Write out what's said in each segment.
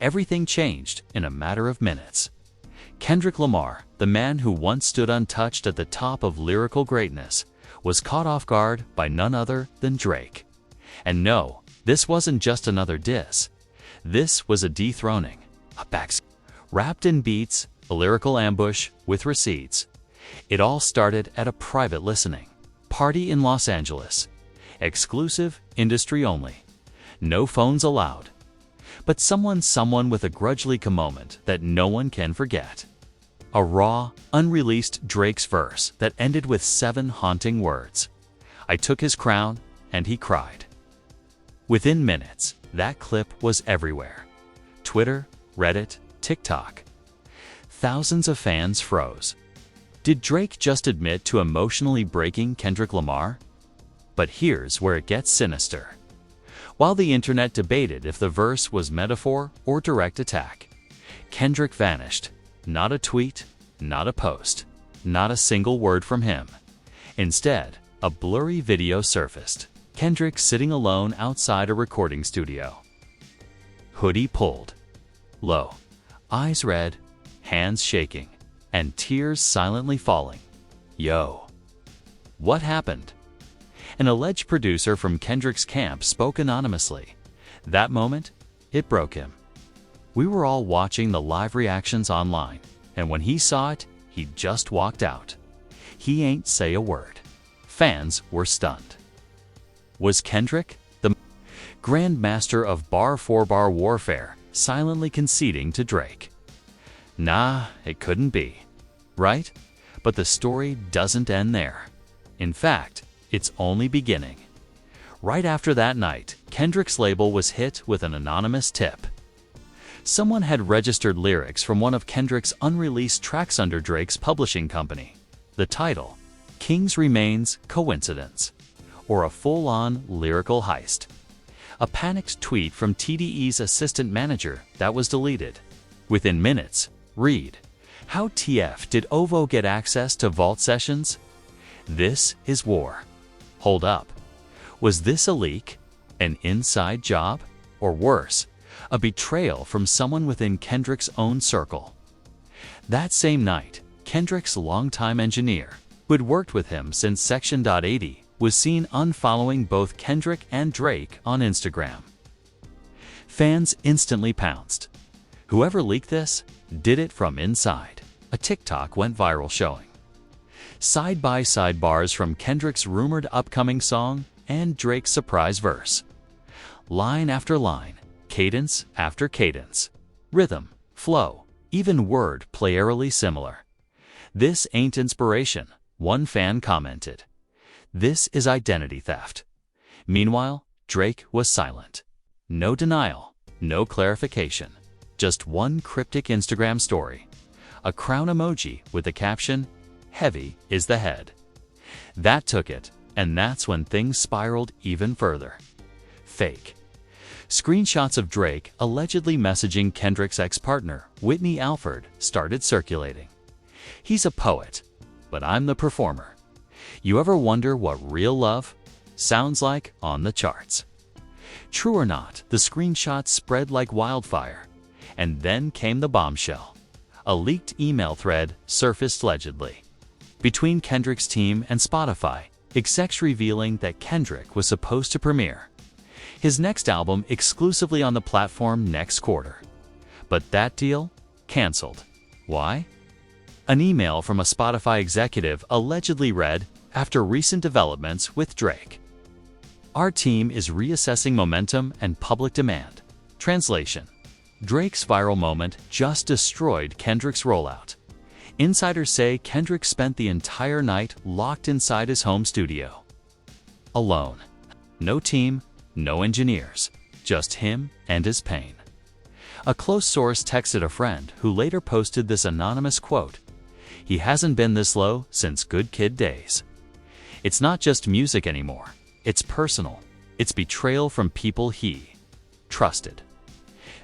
Everything changed in a matter of minutes. Kendrick Lamar, the man who once stood untouched at the top of lyrical greatness, was caught off guard by none other than Drake. And no, this wasn't just another diss. This was a dethroning, a backseat. Wrapped in beats, a lyrical ambush with receipts. It all started at a private listening party in Los Angeles. Exclusive, industry only. No phones allowed. But someone with a grudge leak a moment that no one can forget. A raw, unreleased Drake's verse that ended with 7 haunting words. I took his crown, and he cried. Within minutes, that clip was everywhere. Twitter, Reddit, TikTok. Thousands of fans froze. Did Drake just admit to emotionally breaking Kendrick Lamar? But here's where it gets sinister. While the internet debated if the verse was metaphor or direct attack, Kendrick vanished. Not a tweet, not a post, not a single word from him. Instead, a blurry video surfaced. Kendrick sitting alone outside a recording studio. Hoodie pulled. Low. Eyes red, hands shaking, and tears silently falling. Yo. What happened? An alleged producer from Kendrick's camp spoke anonymously. That moment, it broke him. We were all watching the live reactions online, and when he saw it, he just walked out. He ain't say a word. Fans were stunned. Was Kendrick, the Grand Master of bar-for-bar warfare, silently conceding to Drake? Nah, it couldn't be. Right? But the story doesn't end there. In fact, it's only beginning. Right after that night, Kendrick's label was hit with an anonymous tip. Someone had registered lyrics from one of Kendrick's unreleased tracks under Drake's publishing company. The title, King's Remains Coincidence, or a full-on lyrical heist. A panicked tweet from TDE's assistant manager that was deleted. Within minutes, read, how TF did OVO get access to Vault sessions? This is war. Hold up. Was this a leak? An inside job? Or worse, a betrayal from someone within Kendrick's own circle? That same night, Kendrick's longtime engineer, who had worked with him since Section 80, was seen unfollowing both Kendrick and Drake on Instagram. Fans instantly pounced. Whoever leaked this did it from inside. A TikTok went viral showing side-by-side bars from Kendrick's rumored upcoming song and Drake's surprise verse. Line after line, cadence after cadence, rhythm, flow, even word play eerily similar. This ain't inspiration, one fan commented. This is identity theft. Meanwhile, Drake was silent. No denial, no clarification. Just one cryptic Instagram story. A crown emoji with the caption, heavy is the head. That took it, and that's when things spiraled even further. Fake. Screenshots of Drake allegedly messaging Kendrick's ex-partner, Whitney Alford, started circulating. He's a poet, but I'm the performer. You ever wonder what real love sounds like on the charts? True or not, the screenshots spread like wildfire. And then came the bombshell. A leaked email thread surfaced allegedly between Kendrick's team and Spotify, execs revealing that Kendrick was supposed to premiere his next album exclusively on the platform next quarter. But that deal? Cancelled. Why? An email from a Spotify executive allegedly read, after recent developments with Drake, our team is reassessing momentum and public demand. Translation: Drake's viral moment just destroyed Kendrick's rollout. Insiders say Kendrick spent the entire night locked inside his home studio. Alone. No team, no engineers, just him and his pain. A close source texted a friend who later posted this anonymous quote, "He hasn't been this low since Good Kid days." It's not just music anymore. It's personal. It's betrayal from people he trusted.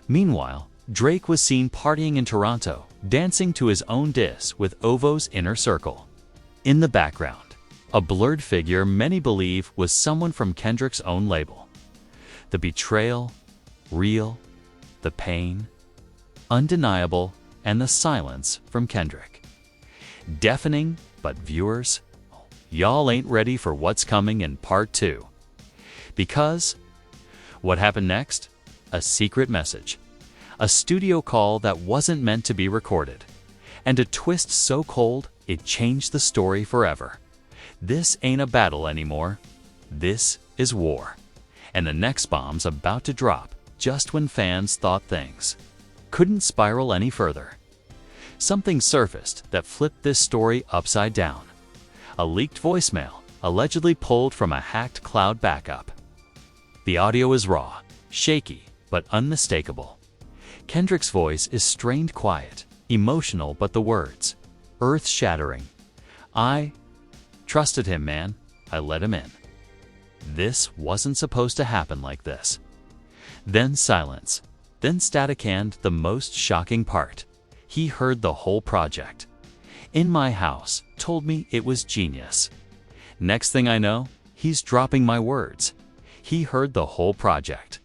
Meanwhile, Drake was seen partying in Toronto, dancing to his own diss with OVO's inner circle. In the background, a blurred figure many believe was someone from Kendrick's own label. The betrayal, real. The pain, undeniable, and the silence from Kendrick. Deafening, but viewers, y'all ain't ready for what's coming in part 2. Because what happened next? A secret message, a studio call that wasn't meant to be recorded, and a twist so cold it changed the story forever. This ain't a battle anymore. This is war. And the next bomb's about to drop just when fans thought things couldn't spiral any further. Something surfaced that flipped this story upside down. A leaked voicemail, allegedly pulled from a hacked cloud backup. The audio is raw, shaky, but unmistakable. Kendrick's voice is strained quiet, emotional, but the words, earth-shattering. I trusted him, man. I let him in. This wasn't supposed to happen like this. Then silence. Then static, and the most shocking part. He heard the whole project. In my house, told me it was genius. Next thing I know, he's dropping my words. He heard the whole project.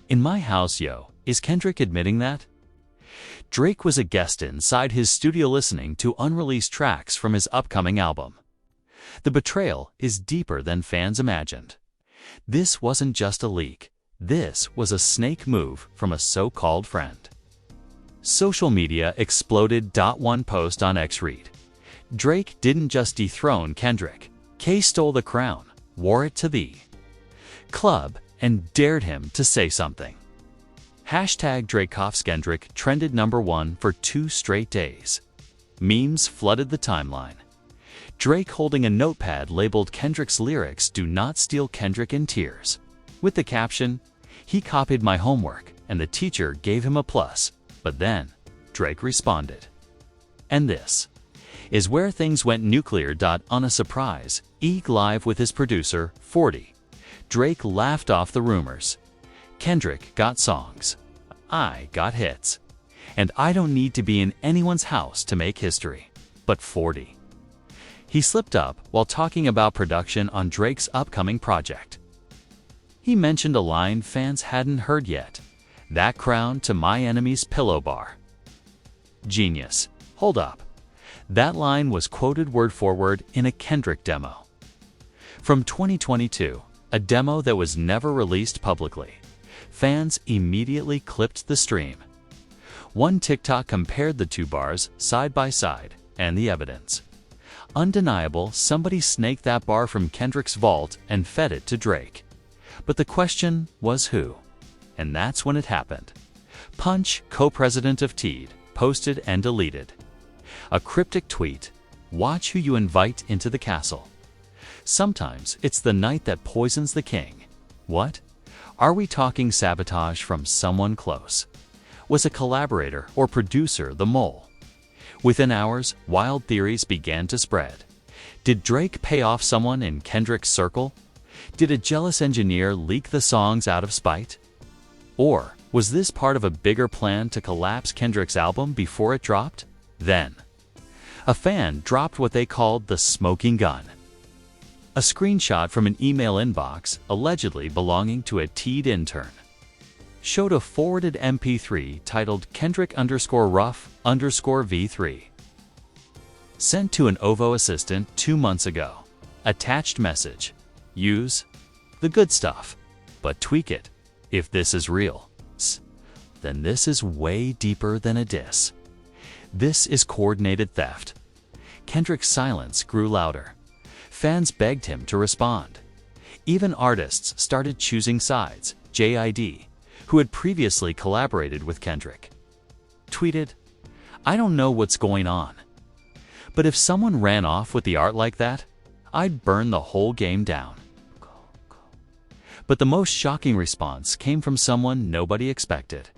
In my house, yo, is Kendrick admitting that? Drake was a guest inside his studio listening to unreleased tracks from his upcoming album. The betrayal is deeper than fans imagined. This wasn't just a leak. This was a snake move from a so-called friend. Social media exploded. One post on X read, Drake didn't just dethrone Kendrick. K stole the crown, wore it to the club, and dared him to say something. Hashtag #DrakeOffsKendrick trended #1 for 2 straight days. Memes flooded the timeline. Drake holding a notepad labeled Kendrick's lyrics "Do not steal Kendrick in tears," with the caption, "He copied my homework and the teacher gave him a plus." But then, Drake responded. And this is where things went nuclear. On a surprise EG Live with his producer, 40, Drake laughed off the rumors. Kendrick got songs. I got hits. And I don't need to be in anyone's house to make history. But 40. He slipped up while talking about production on Drake's upcoming project. He mentioned a line fans hadn't heard yet. That crown to my enemy's pillow bar. Genius. Hold up. That line was quoted word for word in a Kendrick demo from 2022, a demo that was never released publicly. Fans immediately clipped the stream. One TikTok compared the 2 bars side by side, and the evidence. Undeniable, somebody snaked that bar from Kendrick's vault and fed it to Drake. But the question was who? And that's when it happened. Punch, co-president of Teed, posted and deleted a cryptic tweet, "Watch who you invite into the castle. Sometimes it's the night that poisons the king." What? Are we talking sabotage from someone close? Was a collaborator or producer the mole? Within hours, wild theories began to spread. Did Drake pay off someone in Kendrick's circle? Did a jealous engineer leak the songs out of spite? Or was this part of a bigger plan to collapse Kendrick's album before it dropped? Then, a fan dropped what they called the smoking gun. A screenshot from an email inbox, allegedly belonging to a Teed intern, showed a forwarded MP3 titled Kendrick_Rough_V3. Sent to an OVO assistant 2 months ago. Attached message. Use the good stuff, but tweak it. If this is real, then this is way deeper than a diss. This is coordinated theft. Kendrick's silence grew louder. Fans begged him to respond. Even artists started choosing sides. JID, who had previously collaborated with Kendrick, tweeted, "I don't know what's going on, but if someone ran off with the art like that, I'd burn the whole game down." But the most shocking response came from someone nobody expected.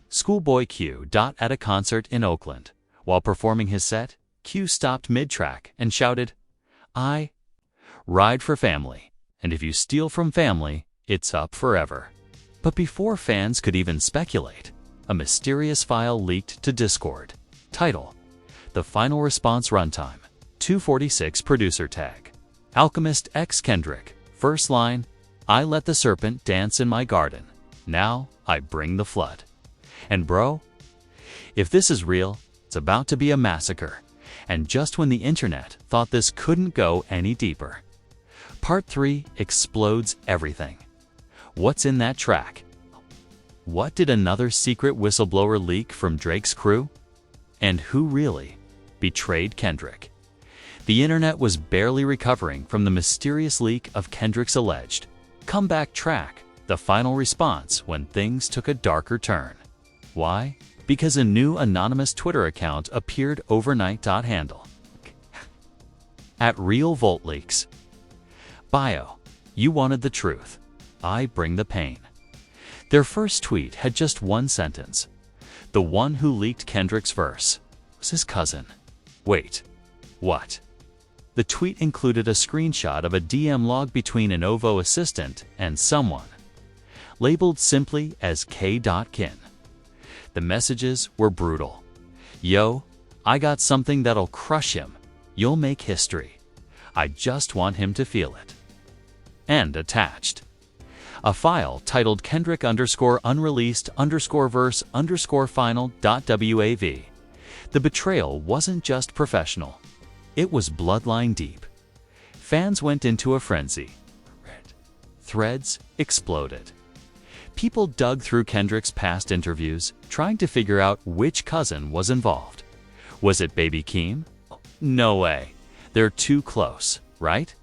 Schoolboy Q. At a concert in Oakland, while performing his set, Q stopped mid-track and shouted, "I ride for family, and if you steal from family, it's up forever." But before fans could even speculate, a mysterious file leaked to Discord. Title: The Final Response Runtime, 246 Producer Tag. Alchemist X Kendrick. First line: "I let the serpent dance in my garden. Now I bring the flood." And bro, if this is real, it's about to be a massacre. And just when the internet thought this couldn't go any deeper. Part 3 explodes everything. What's in that track? What did another secret whistleblower leak from Drake's crew? And who really betrayed Kendrick? The internet was barely recovering from the mysterious leak of Kendrick's alleged comeback track, the final response when things took a darker turn. Why? Because a new anonymous Twitter account appeared overnight. Handle @RealVoltLeaks. Bio: you wanted the truth. I bring the pain. Their first tweet had just one sentence. The one who leaked Kendrick's verse was his cousin. Wait, what? The tweet included a screenshot of a DM log between an OVO assistant and someone, labeled simply as K.Kin. The messages were brutal. Yo, I got something that'll crush him. You'll make history. I just want him to feel it. And attached a file titled Kendrick_unreleased_verse_final.wav. The betrayal wasn't just professional. It was bloodline deep. Fans went into a frenzy. Threads exploded. People dug through Kendrick's past interviews, trying to figure out which cousin was involved. Was it Baby Keem? No way. They're too close, right?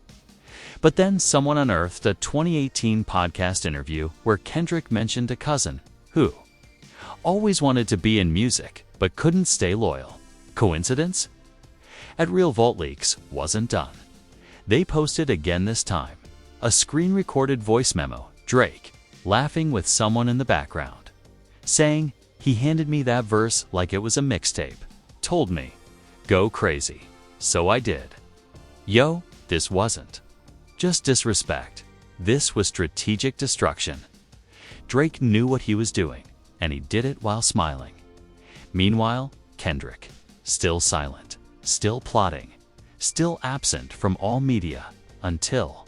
But then someone unearthed a 2018 podcast interview where Kendrick mentioned a cousin who always wanted to be in music but couldn't stay loyal. Coincidence? @RealVoltLeaks wasn't done. They posted again this time. A screen-recorded voice memo, Drake, laughing with someone in the background, saying, "He handed me that verse like it was a mixtape. Told me, go crazy. So I did." Yo, this wasn't just disrespect. This was strategic destruction. Drake knew what he was doing, and he did it while smiling. Meanwhile, Kendrick, still silent, still plotting, still absent from all media until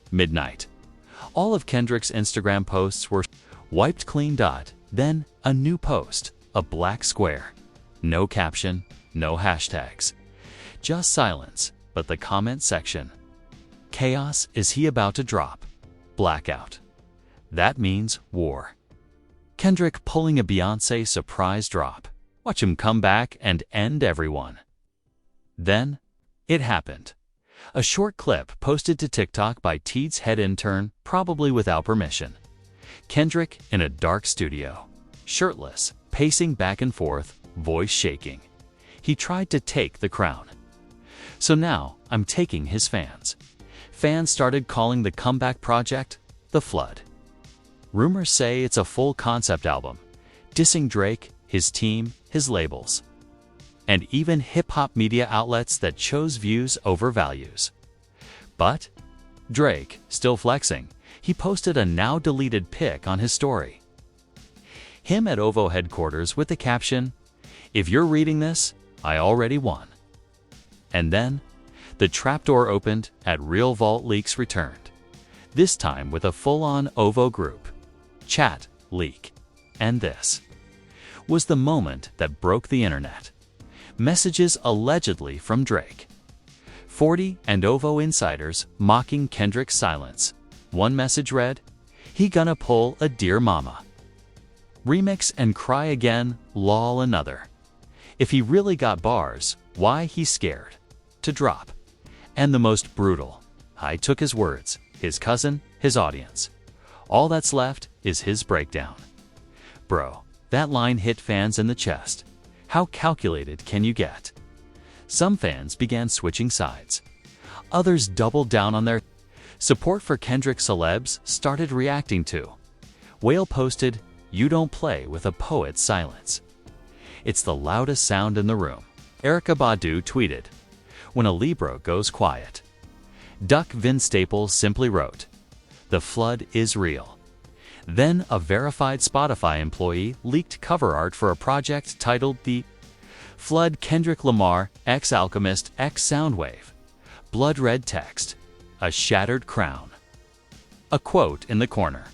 midnight. All of Kendrick's Instagram posts were wiped clean. Then a new post, a black square. No caption, no hashtags. Just silence, but the comment section. Chaos. Is he about to drop? Blackout. That means war. Kendrick pulling a Beyoncé surprise drop. Watch him come back and end everyone. Then, it happened. A short clip posted to TikTok by Teed's head intern, probably without permission. Kendrick in a dark studio, shirtless, pacing back and forth, voice shaking. He tried to take the crown. So now, I'm taking his fans. Fans started calling the comeback project The Flood. Rumors say it's a full concept album, dissing Drake, his team, his labels, and even hip-hop media outlets that chose views over values. But Drake, still flexing, he posted a now-deleted pic on his story. Him at OVO headquarters with the caption, "If you're reading this, I already won." And then, the trapdoor opened at RealVoltLeaks returned, this time with a full-on OVO group chat leak. And this was the moment that broke the internet. Messages allegedly from Drake, 40 and OVO insiders mocking Kendrick's silence. One message read, "He gonna pull a Dear Mama remix and cry again, lol." Another, "If he really got bars, why he scared to drop." And the most brutal, "I took his words, his cousin, his audience. All that's left is his breakdown." Bro, that line hit fans in the chest. How calculated can you get? Some fans began switching sides. Others doubled down on their support for Kendrick. Celebs started reacting to. Whale posted, "You don't play with a poet's silence. It's the loudest sound in the room." Erykah Badu tweeted, "When a Libra goes quiet." Duck Vin Staples simply wrote, "The flood is real." Then a verified Spotify employee leaked cover art for a project titled The Flood. Kendrick Lamar x Alchemist x Soundwave. Blood red text. A shattered crown. A quote in the corner.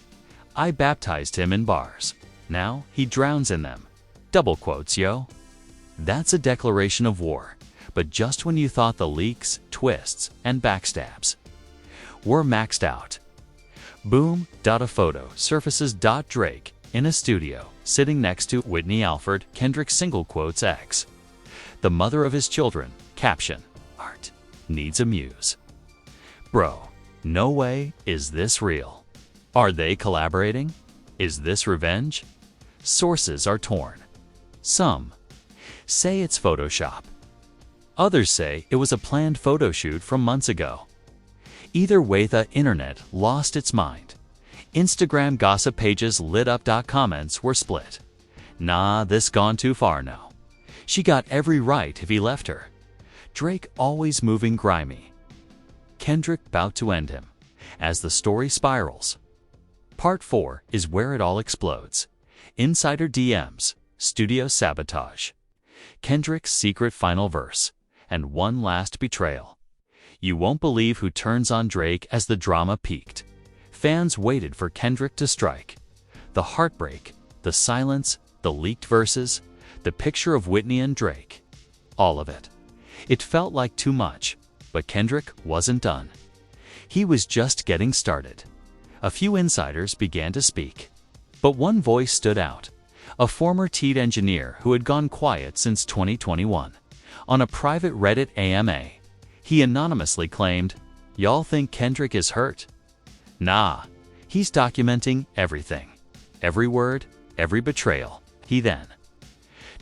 "I baptized him in bars. Now he drowns in them. Double quotes, yo. That's a declaration of war, but just when you thought the leaks, twists, and backstabs were maxed out. Boom. A photo surfaces. Drake in a studio, sitting next to Whitney Alford, Kendrick single quotes ex, the mother of his children. Caption: art needs a muse. Bro, no way is this real. Are they collaborating? Is this revenge? Sources are torn. Some say it's Photoshop. Others say it was a planned photo shoot from months ago. Either way, the internet lost its mind. Instagram gossip pages lit up. Comments were split. Nah, this gone too far now. She got every right if he left her. Drake always moving grimy. Kendrick about to end him. As the story spirals. Part 4 is where it all explodes. Insider DMs, studio sabotage, Kendrick's secret final verse, and one last betrayal. You won't believe who turns on Drake as the drama peaked. Fans waited for Kendrick to strike. The heartbreak, the silence, the leaked verses, the picture of Whitney and Drake. All of it. It felt like too much, but Kendrick wasn't done. He was just getting started. A few insiders began to speak. But one voice stood out. A former TED engineer who had gone quiet since 2021. On a private Reddit AMA, he anonymously claimed, "Y'all think Kendrick is hurt? Nah, he's documenting everything. Every word, every betrayal." He then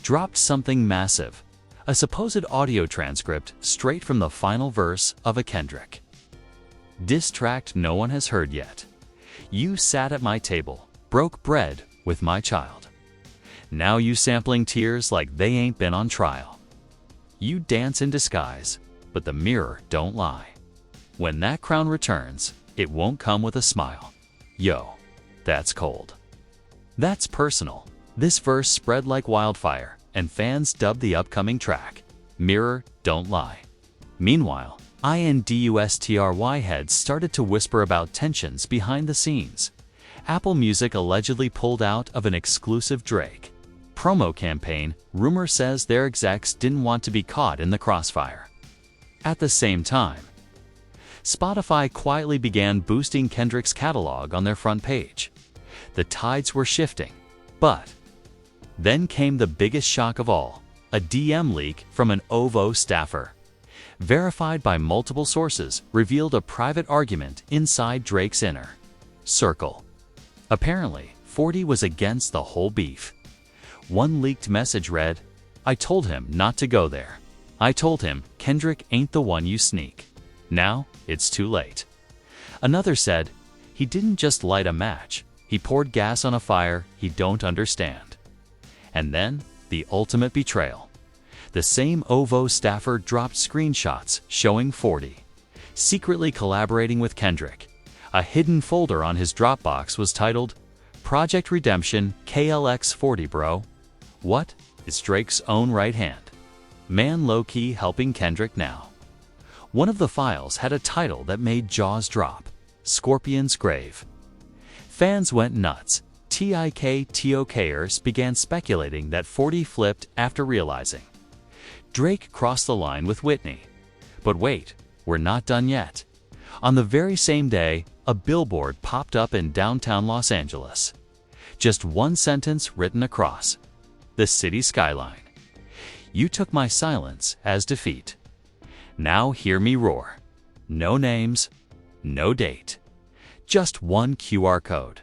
dropped something massive. A supposed audio transcript straight from the final verse of a Kendrick diss track no one has heard yet. You sat at my table, broke bread with my child. Now you sampling tears like they ain't been on trial. You dance in disguise, but the mirror don't lie. When that crown returns, it won't come with a smile. Yo, that's cold. That's personal. This verse spread like wildfire, and fans dubbed the upcoming track Mirror, Don't Lie. Meanwhile, industry heads started to whisper about tensions behind the scenes. Apple Music allegedly pulled out of an exclusive Drake promo campaign. Rumor says their execs didn't want to be caught in the crossfire. At the same time, Spotify quietly began boosting Kendrick's catalog on their front page. The tides were shifting, but then came the biggest shock of all, a DM leak from an OVO staffer. Verified by multiple sources, revealed a private argument inside Drake's inner circle. Apparently, 40 was against the whole beef. One leaked message read, "I told him not to go there. I told him Kendrick ain't the one you sneak. Now, it's too late." Another said, "He didn't just light a match, he poured gas on a fire he don't understand." And then, the ultimate betrayal. The same OVO staffer dropped screenshots showing 40 secretly collaborating with Kendrick. A hidden folder on his Dropbox was titled, "Project Redemption KLX 40 Bro." What? It's Drake's own right hand man low-key helping Kendrick now. One of the files had a title that made jaws drop, Scorpion's Grave. Fans went nuts. TikTokers began speculating that 40 flipped after realizing Drake crossed the line with Whitney. But wait, we're not done yet. On the very same day, a billboard popped up in downtown Los Angeles. Just one sentence written across the city skyline. "You took my silence as defeat. Now hear me roar." No names, no date. Just one QR code.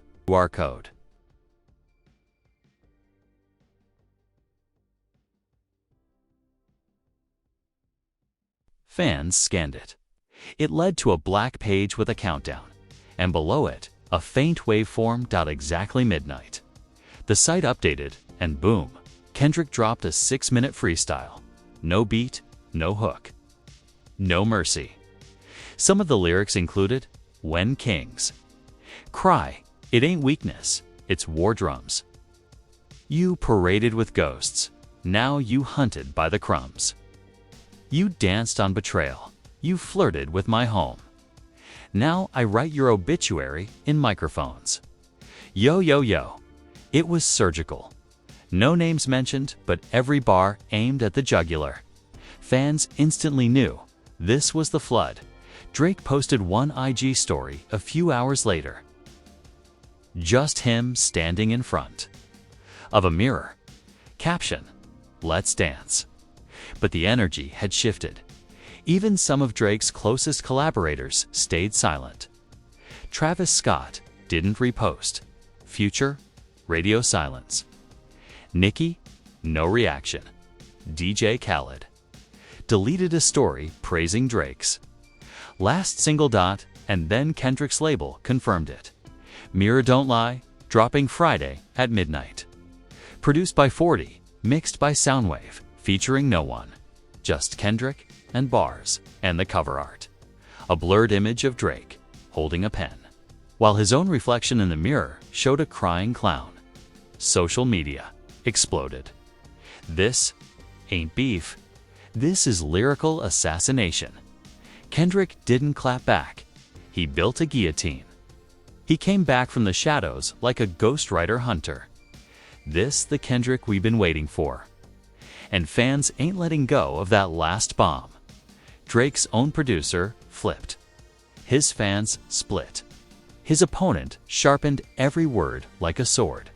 Fans scanned it. It led to a black page with a countdown, and below it, a faint waveform. Exactly midnight. The site updated, and boom, Kendrick dropped a 6-minute freestyle. No beat, no hook, no mercy. Some of the lyrics included, "When Kings cry, it ain't weakness, it's war drums. You paraded with ghosts, now you hunted by the crumbs. You danced on betrayal, you flirted with my home. Now I write your obituary in microphones. Yo, yo, yo. It was surgical. No names mentioned, but every bar aimed at the jugular. Fans instantly knew this was the flood. Drake posted one IG story a few hours later. Just him standing in front of a mirror. Caption: "Let's dance." But the energy had shifted. Even some of Drake's closest collaborators stayed silent. Travis Scott didn't repost. Future, radio silence. Nicki, no reaction. DJ Khaled deleted a story praising Drake's last single. And then Kendrick's label confirmed it. Mirror Don't Lie, dropping Friday at midnight. Produced by 40, mixed by Soundwave, featuring no one. Just Kendrick and bars, and the cover art. A blurred image of Drake holding a pen, while his own reflection in the mirror showed a crying clown. Social media exploded. This ain't beef. This is lyrical assassination. Kendrick didn't clap back. He built a guillotine. He came back from the shadows like a ghostwriter hunter. This the Kendrick we've been waiting for. And fans ain't letting go of that last bomb. Drake's own producer flipped. His fans split. His opponent sharpened every word like a sword.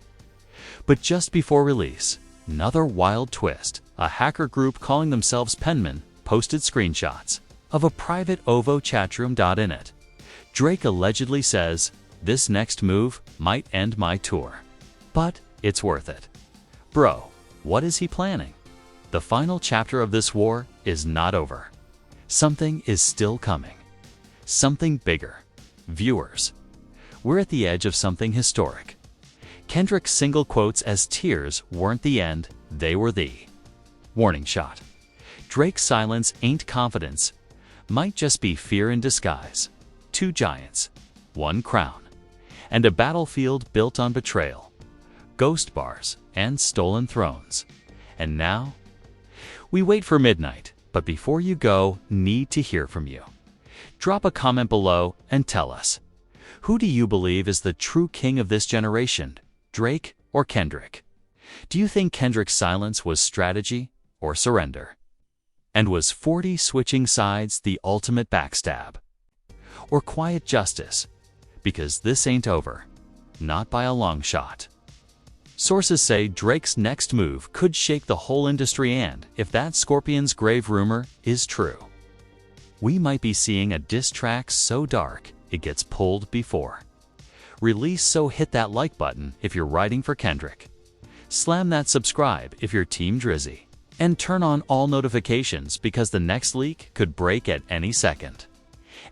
But just before release, another wild twist. A hacker group calling themselves Penman posted screenshots of a private OVO chatroom. In it, Drake allegedly says, "This next move might end my tour, but it's worth it." Bro, what is he planning? The final chapter of this war is not over. Something is still coming. Something bigger. Viewers, we're at the edge of something historic. Kendrick's single quotes as tears weren't the end, they were the warning shot. Drake's silence ain't confidence, might just be fear in disguise. Two giants, one crown, and a battlefield built on betrayal, ghost bars, and stolen thrones. And now, we wait for midnight, but before you go, need to hear from you. Drop a comment below and tell us, who do you believe is the true king of this generation, Drake or Kendrick? Do you think Kendrick's silence was strategy or surrender? And was 40 switching sides the ultimate backstab? Or quiet justice? Because this ain't over. Not by a long shot. Sources say Drake's next move could shake the whole industry, and if that Scorpion's grave rumor is true, we might be seeing a diss track so dark it gets pulled before release. So hit that like button if you're riding for Kendrick. Slam that subscribe if you're Team Drizzy. And turn on all notifications because the next leak could break at any second.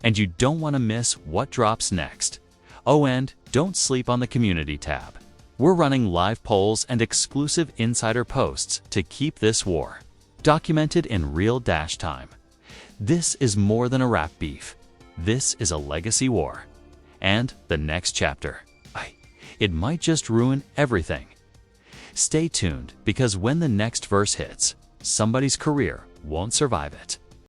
And you don't want to miss what drops next. Oh, and don't sleep on the community tab. We're running live polls and exclusive insider posts to keep this war documented in real time. This is more than a rap beef. This is a legacy war. And the next chapter, it might just ruin everything. Stay tuned, because when the next verse hits, somebody's career won't survive it.